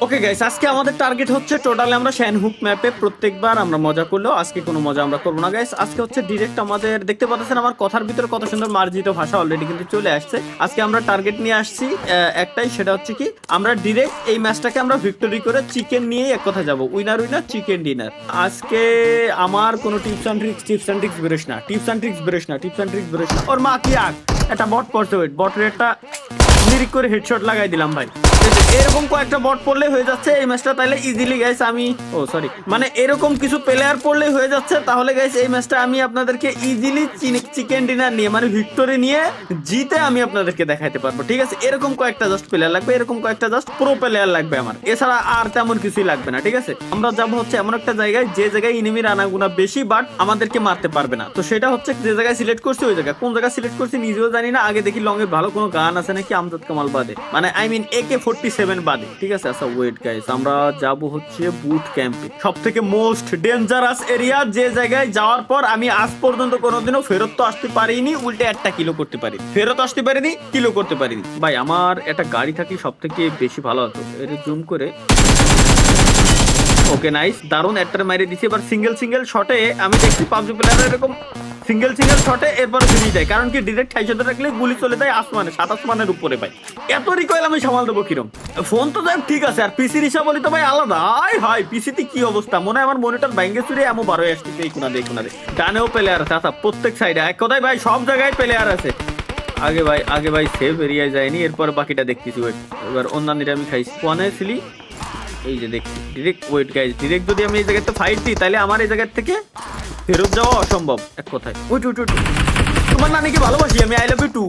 Okay guys, আজকে আমাদের target হচ্ছে টোটালি আমরা শ্যানহুক ম্যাপে প্রত্যেকবার আমরা মজা করলেও আজকে কোনো মজা আমরা করবো না গাইস। আজকে হচ্ছে ডিরেক্ট আমাদের দেখতে পাচ্ছেন আমার কথার ভিতরে কত সুন্দর মার্জিত ভাষা অলরেডি কিন্তু চলে আসছে। আজকে আমরা টার্গেট নিয়ে আসছি একটাই, সেটা হচ্ছে কি আমরা ডিরেক্ট এই ম্যাচটাকে আমরা ভিক্টোরি করে চিকেন নিয়েই এক কথা যাবো, উইনার উইনার চিকেন ডিনার। আজকে আমার কোনো টিপস অ্যান্ড ট্রিক্স বেরোস না, টিপস অ্যান্ড ট্রিক্স বেরোস না। ওর মা কি আগ একটা বট পড়ছে, ওয়েট বটের একটা নিরিক করে হেডশট লাগাই দিলাম ভাই। এরকম কয়েকটা বট পড়লে হয়ে যাচ্ছে এই ম্যাচটা, তাহলে ইজিলি গাইস আমি মানে এরকম কিছু প্লেয়ার পড়লে হয়ে যাচ্ছে, তাহলে গাইস এই ম্যাচটা আমি আপনাদেরকে ইজিলি চিকেন ডিনার নিয়ে মানে ভিক্টোরি নিয়ে জিতে আমি আপনাদেরকে দেখাইতে পারবো, ঠিক আছে। এরকম কয়েকটা জাস্ট প্লেয়ার লাগবে, এরকম কয়েকটা জাস্ট প্রো প্লেয়ার লাগবে আমার, এছাড়া আর তেমন কিছুই লাগবে না, ঠিক আছে। আমরা যাবো হচ্ছে এমন একটা জায়গায় যে জায়গায় ইনিমির আনাগুনা বেশি বাট আমাদেরকে মারতে পারবে না। তো সেটা হচ্ছে যে জায়গায় সিলেক্ট করছি, ওই জায়গায় কোন জায়গায় সিলেক্ট করছি নিজেও জানি না। আগে দেখি লং এর ভালো কোনো গান আছে নাকি আমজাদ কামাল বাদে, মানে আই মিন AK-47 বাদে, ঠিক আছে। আচ্ছা ওয়েট গাইস, আমরা যাব হচ্ছে বুট ক্যাম্পে, সব থেকে মোস্ট ডেঞ্জারাস এরিয়া, যে জায়গায় যাওয়ার পর আমি আজ পর্যন্ত কোনোদিনও ফেরত তো আসতে পারিনি, উল্টে একটা কিলো করতে পারি, ফেরত আসতে পারিনি, কিলো করতে পারিনি। ভাই আমার একটা গাড়ি থাকলে সব থেকে বেশি ভালো হতো, এর জুম করে। ওকে নাইস, দারুন একটা মাইরে দিছি। এবার সিঙ্গেল শটে আমি দেখছি পাবজি প্লেয়ার এরকম সিঙ্গেল শটে এরপর ফিরে যায়, কারণ কি ডিরেক্ট হাইশটে রাখলে গুলি চলে যায় আসমানে, 7 আসমানের উপরে। ভাই এত রিকয়েল আমি সামাল দেবো কিরম? ফোন তো যাই ঠিক আছে, আর পিসির হিসাব বলি তো ভাই আলাদা। হাই পিসিতে কি অবস্থা, মনে হয় আমার মনিটর ব্যাঙ্গে চুরে এমন 12 আসতেছে। এই কোনারে ডানেও প্লেয়ার আছে, আচ্ছা প্রত্যেক সাইডে এক কথায় ভাই সব জায়গায় প্লেয়ার আছে। আগে ভাই সেভ এরিয়ায় যায়নি, এরপর বাকিটা দেখতেছি। ওয়েট এবার অন্যান্যরা আমি খাইছি কোয়ানে ছিলি, এই যে দেখছি ডিরেক্ট। ওয়েট গাইজ, ডিরেক্ট যদি আমি এই জায়গাতে ফাইট দিই তাহলে আমার এই জায়গা থেকে ফেরত যাওয়া অসম্ভব এক কথায়। ওইট তোমার নানিকে ভালোবাসি আমি, আই লাভ ইউ টু।